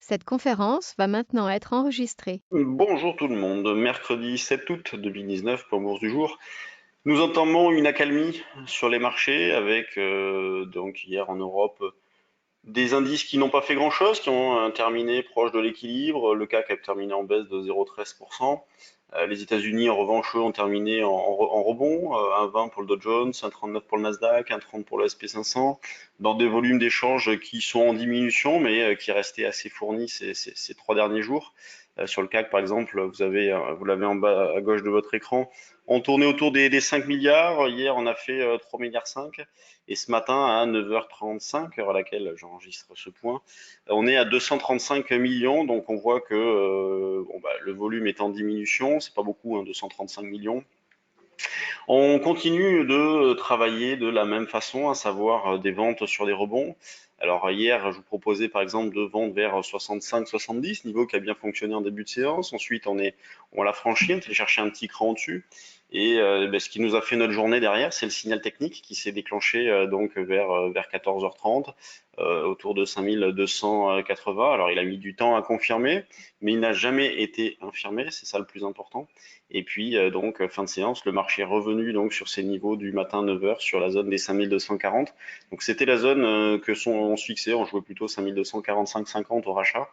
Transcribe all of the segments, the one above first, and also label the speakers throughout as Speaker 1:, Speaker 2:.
Speaker 1: Cette conférence va maintenant être enregistrée.
Speaker 2: Bonjour tout le monde, mercredi 7 août 2019 pour Bourse du jour. Nous entamons une accalmie sur les marchés avec donc hier en Europe des indices qui n'ont pas fait grand-chose, qui ont terminé proche de l'équilibre. Le CAC a terminé en baisse de 0,13%. Les États-Unis, en revanche, eux, ont terminé en rebond, 1,20 pour le Dow Jones, 1,39 pour le Nasdaq, 1,30 pour le SP 500, dans des volumes d'échanges qui sont en diminution, mais qui restaient assez fournis ces 3 derniers jours. Sur le CAC, par exemple, vous l'avez en bas à gauche de votre écran, on tournait autour des 5 milliards. Hier, on a fait 3 milliards 5. Et ce matin, à 9h35, heure à laquelle j'enregistre ce point, on est à 235 millions. Donc on voit que le volume est en diminution. C'est pas beaucoup, hein, 235 millions. On continue de travailler de la même façon, à savoir des ventes sur des rebonds. Alors hier, je vous proposais par exemple de vendre vers 65-70, niveau qui a bien fonctionné en début de séance. Ensuite, on l'a franchi, on est allé chercher un petit cran au-dessus. Et ce qui nous a fait notre journée derrière, c'est le signal technique qui s'est déclenché donc vers 14h30, autour de 5280. Alors il a mis du temps à confirmer, mais il n'a jamais été infirmé, c'est ça le plus important. Et puis donc fin de séance, le marché est revenu donc sur ces niveaux du matin 9h sur la zone des 5240. Donc c'était la zone on se fixait, on jouait plutôt 5245-50 au rachat.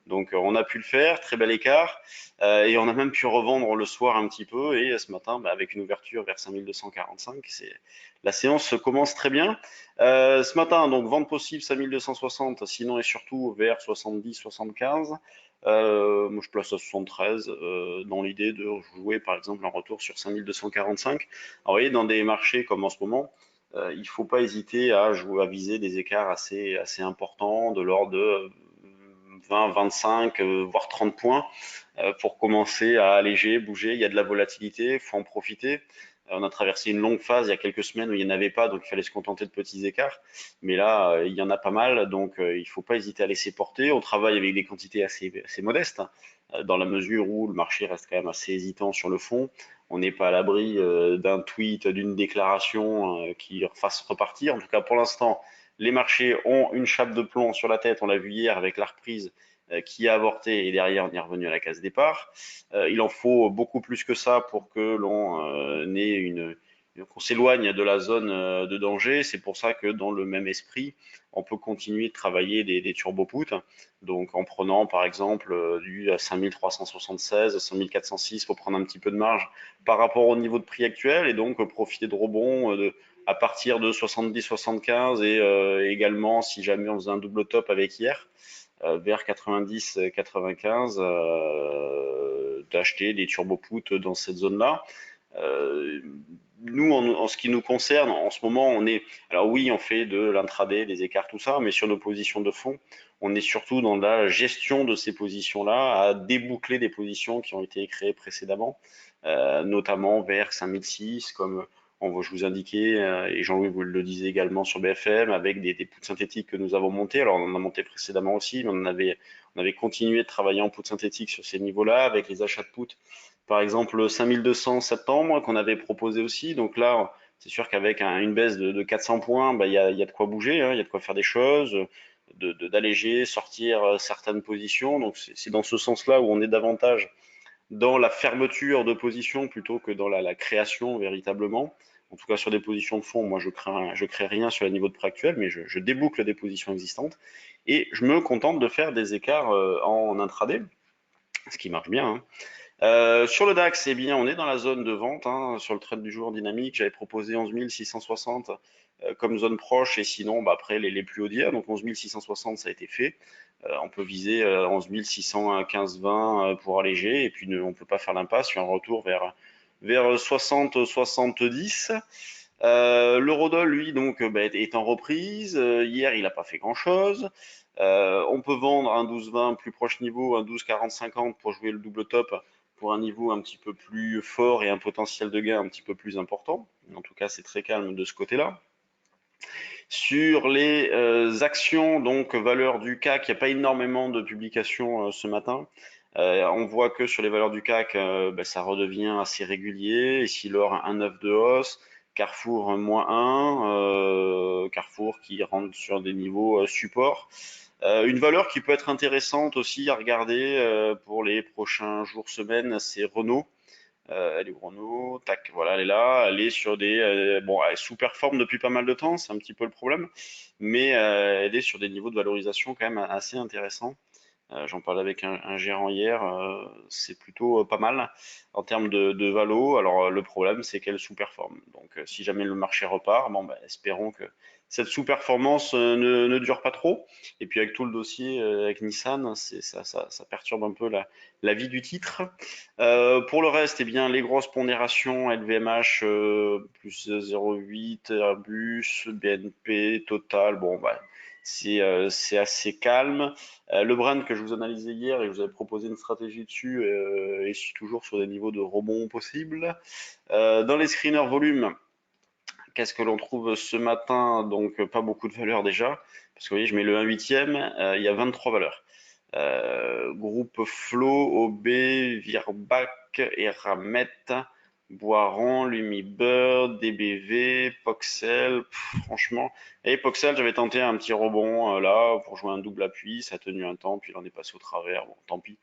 Speaker 2: Donc on a pu le faire, très bel écart, et on a même pu revendre le soir un petit peu. Et ce matin, avec une ouverture vers 5245, la séance commence très bien. Ce matin, donc vente possible 5260, sinon et surtout vers 70-75. Moi, je place à 73 dans l'idée de jouer par exemple un retour sur 5245. Alors, vous voyez, dans des marchés comme en ce moment, il ne faut pas hésiter à jouer, à viser des écarts assez importants, de l'ordre de 20, 25, voire 30 points, pour commencer à alléger, bouger. Il y a de la volatilité, il faut en profiter. On a traversé une longue phase il y a quelques semaines où il n'y en avait pas, donc il fallait se contenter de petits écarts. Mais là, il y en a pas mal, donc il ne faut pas hésiter à laisser porter. On travaille avec des quantités assez modestes, hein, dans la mesure où le marché reste quand même assez hésitant sur le fond. On n'est pas à l'abri d'un tweet, d'une déclaration qui fasse repartir. En tout cas, pour l'instant, les marchés ont une chape de plomb sur la tête. On l'a vu hier avec la reprise qui a avorté et derrière on est revenu à la case départ. Il en faut beaucoup plus que ça pour que l'on ait qu'on s'éloigne de la zone de danger. C'est pour ça que dans le même esprit, on peut continuer de travailler des turbo-puts. Donc en prenant par exemple du 5376, 5406, il faut prendre un petit peu de marge par rapport au niveau de prix actuel et donc profiter de rebonds à partir de 70-75 et également si jamais on faisait un double top avec hier, vers 90-95, d'acheter des turbo-puts dans cette zone-là. Euh, Nous, en ce qui nous concerne, en ce moment, alors oui, on fait de l'intraday, des écarts, tout ça, mais sur nos positions de fond, on est surtout dans la gestion de ces positions-là, à déboucler des positions qui ont été créées précédemment, notamment vers 5006, comme je vous indiquais, et Jean-Louis vous le disait également sur BFM, avec des puts synthétiques que nous avons montés. Alors, on en a monté précédemment aussi, mais on avait continué de travailler en puts synthétiques sur ces niveaux-là, avec les achats de puts par exemple 5200 septembre qu'on avait proposé aussi. Donc là, c'est sûr qu'avec une baisse de 400 points, bah, il y a de quoi bouger, hein, il y a de quoi faire des choses, d'alléger, sortir certaines positions. Donc c'est dans ce sens-là où on est davantage dans la fermeture de position plutôt que dans la création véritablement. En tout cas sur des positions de fond, moi je crée rien sur le niveau de prix actuel, mais je déboucle des positions existantes et je me contente de faire des écarts en intraday, ce qui marche bien, hein. Sur le DAX, eh bien, on est dans la zone de vente, hein, sur le trade du jour dynamique. J'avais proposé 11 660 comme zone proche et sinon, bah, après les plus hauts d'hier. Donc 11 660, ça a été fait. On peut viser 11 615-20 pour alléger et puis on ne peut pas faire l'impasse sur un retour vers 60-70. L'eurodoll, lui, donc, bah, est en reprise. Hier, il n'a pas fait grand-chose. On peut vendre un 12,20 plus proche niveau, un 12,40-50 pour jouer le double top pour un niveau un petit peu plus fort et un potentiel de gain un petit peu plus important. En tout cas, c'est très calme de ce côté-là. Sur les actions, donc valeurs du CAC, il n'y a pas énormément de publications ce matin. On voit que sur les valeurs du CAC, ça redevient assez régulier. Ici, l'or 1,9 de hausse. Carrefour moins 1, Carrefour qui rentre sur des niveaux support. Une valeur qui peut être intéressante aussi à regarder pour les prochains jours, semaines, c'est Renault. Elle est où, Renault, tac, voilà, elle est là. Elle est sur des, bon, elle sous-performe depuis pas mal de temps, c'est un petit peu le problème, mais elle est sur des niveaux de valorisation quand même assez intéressants. J'en parlais avec un gérant hier, c'est plutôt pas mal en termes de valo. Alors le problème c'est qu'elle sous-performe. Donc si jamais le marché repart, bon, bah, espérons que cette sous-performance ne dure pas trop. Et puis avec tout le dossier avec Nissan, ça perturbe un peu la vie du titre. Pour le reste, eh bien, les grosses pondérations LVMH plus 0,8, Airbus, BNP, Total, bon bah c'est assez calme. Le Brand que je vous analysais hier et je vous avais proposé une stratégie dessus est toujours sur des niveaux de rebond possibles. Dans les screeners volume, qu'est-ce que l'on trouve ce matin? Donc pas beaucoup de valeurs déjà, parce que vous voyez, je mets le 1/8, il y a 23 valeurs. Groupe Flo, OB, Virbac, Eramet, Boiron, Lumibird, DBV, Poxel, franchement. Et Poxel, j'avais tenté un petit rebond là pour jouer un double appui, ça a tenu un temps, puis il en est passé au travers, bon tant pis.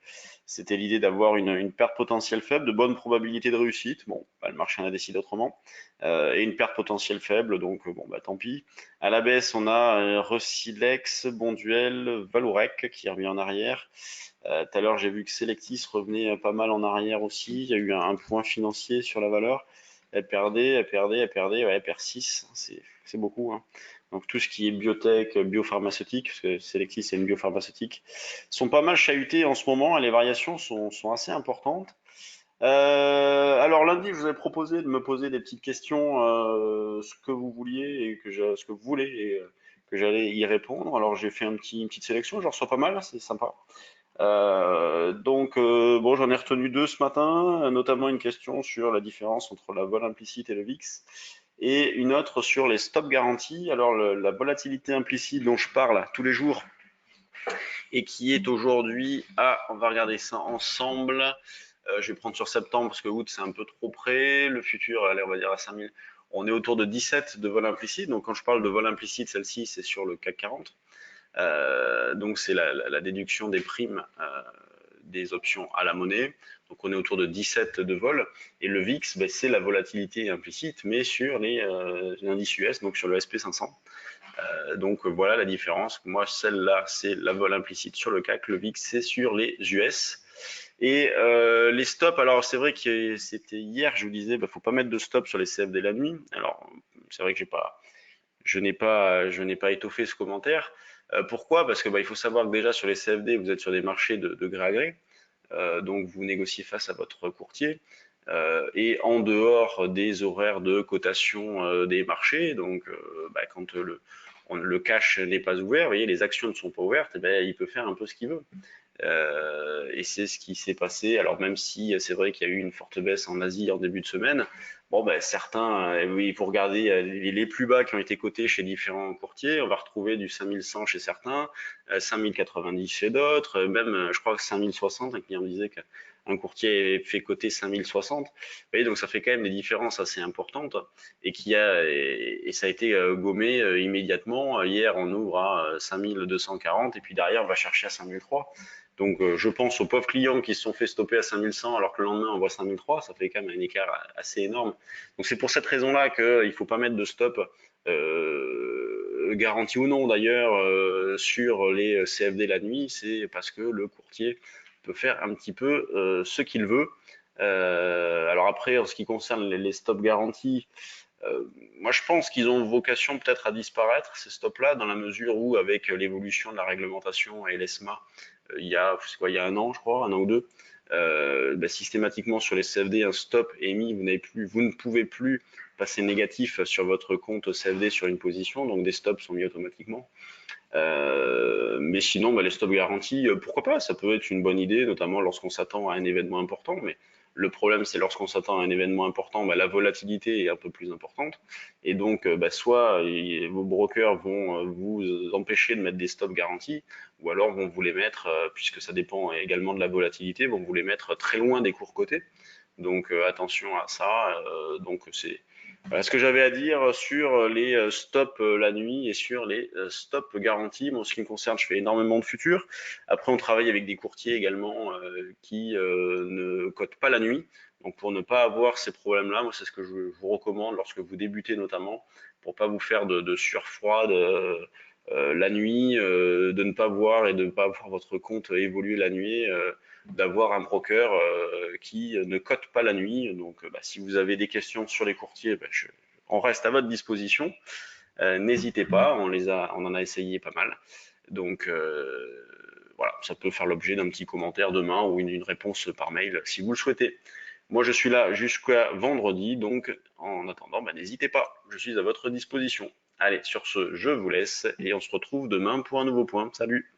Speaker 2: C'était l'idée d'avoir une perte potentielle faible, de bonne probabilité de réussite. Bon, bah, le marché en a décidé autrement. Et une perte potentielle faible, donc bon bah tant pis. À la baisse, on a Recilex, Bonduel, Valorec qui revient en arrière. Tout à l'heure, j'ai vu que Selectis revenait pas mal en arrière aussi. Il y a eu un point financier sur la valeur. Ouais, elle perd 6. C'est beaucoup, hein. Donc tout ce qui est biotech, biopharmaceutique, parce que Selectis c'est une biopharmaceutique, sont pas mal chahutés en ce moment et les variations sont assez importantes. Alors lundi, je vous avais proposé de me poser des petites questions, ce que vous vouliez et ce que vous voulez et que j'allais y répondre. Alors j'ai fait une petite sélection, j'en reçois pas mal, c'est sympa. Bon, j'en ai retenu deux ce matin, notamment une question sur la différence entre la vol implicite et le VIX, et une autre sur les stop garanties. Alors la volatilité implicite dont je parle tous les jours et qui est aujourd'hui à, on va regarder ça ensemble. Je vais prendre sur septembre parce que août c'est un peu trop près. Le futur, allez, on va dire à 5000. On est autour de 17 de vol implicite. Donc quand je parle de vol implicite, celle-ci c'est sur le CAC 40. Donc c'est la déduction des primes des options à la monnaie. Donc on est autour de 17 de vol. Et le VIX, ben, c'est la volatilité implicite, mais sur les indices US, donc sur le SP500. Donc voilà la différence. Moi, celle-là, c'est la vol implicite sur le CAC. Le VIX, c'est sur les US. Et les stops, alors c'est vrai que c'était hier, je vous disais, bah, faut pas mettre de stop sur les CFD la nuit. Alors c'est vrai que je n'ai pas étoffé ce commentaire. Pourquoi? Parce que bah, il faut savoir que déjà sur les CFD, vous êtes sur des marchés de gré à gré. Donc vous négociez face à votre courtier et en dehors des horaires de cotation des marchés. Donc bah, quand le cash n'est pas ouvert, vous voyez, les actions ne sont pas ouvertes, et ben, il peut faire un peu ce qu'il veut. Et c'est ce qui s'est passé. Alors même si c'est vrai qu'il y a eu une forte baisse en Asie en début de semaine, bon ben certains, oui, pour regarder les plus bas qui ont été cotés chez différents courtiers, on va retrouver du 5100 chez certains, 5090 chez d'autres, même je crois que 5060, un client me disait qu'un courtier fait coter 5060. Vous voyez, donc ça fait quand même des différences assez importantes et ça a été gommé immédiatement. Hier on ouvre à 5240 et puis derrière on va chercher à 5003. Donc je pense aux pauvres clients qui se sont fait stopper à 5100 alors que le lendemain on voit 5003, ça fait quand même un écart assez énorme. Donc c'est pour cette raison-là qu'il ne faut pas mettre de stop, garantie ou non d'ailleurs, sur les CFD la nuit, c'est parce que le courtier peut faire un petit peu ce qu'il veut. Alors après, en ce qui concerne les stops garantis, moi je pense qu'ils ont vocation peut-être à disparaître, ces stops-là, dans la mesure où avec l'évolution de la réglementation et l'ESMA, il y a un an, je crois, un an ou deux, bah, systématiquement sur les CFD, un stop est mis, vous ne pouvez plus passer négatif sur votre compte CFD sur une position, donc des stops sont mis automatiquement. Mais sinon, bah, les stops garantis, pourquoi pas? Ça peut être une bonne idée, notamment lorsqu'on s'attend à un événement important. Mais le problème, c'est lorsqu'on s'attend à un événement important, bah, la volatilité est un peu plus importante. Et donc, bah, soit vos brokers vont vous empêcher de mettre des stops garantis, ou alors vont vous les mettre, puisque ça dépend également de la volatilité, vont vous les mettre très loin des cours cotés. Donc attention à ça. Donc Voilà ce que j'avais à dire sur les stops la nuit et sur les stops garantis. Moi, en ce qui me concerne, je fais énormément de futurs. Après, on travaille avec des courtiers également qui ne cotent pas la nuit. Donc, pour ne pas avoir ces problèmes-là, moi, c'est ce que je vous recommande lorsque vous débutez notamment, pour pas vous faire de sueur froide la nuit, de ne pas voir et de ne pas voir votre compte évoluer la nuit. D'avoir un broker qui ne cote pas la nuit. Donc, bah, si vous avez des questions sur les courtiers, bah, on reste à votre disposition. N'hésitez pas, on en a essayé pas mal. Donc, voilà, ça peut faire l'objet d'un petit commentaire demain ou une réponse par mail si vous le souhaitez. Moi, je suis là jusqu'à vendredi, donc en attendant, bah, n'hésitez pas, je suis à votre disposition. Allez, sur ce, je vous laisse et on se retrouve demain pour un nouveau point. Salut!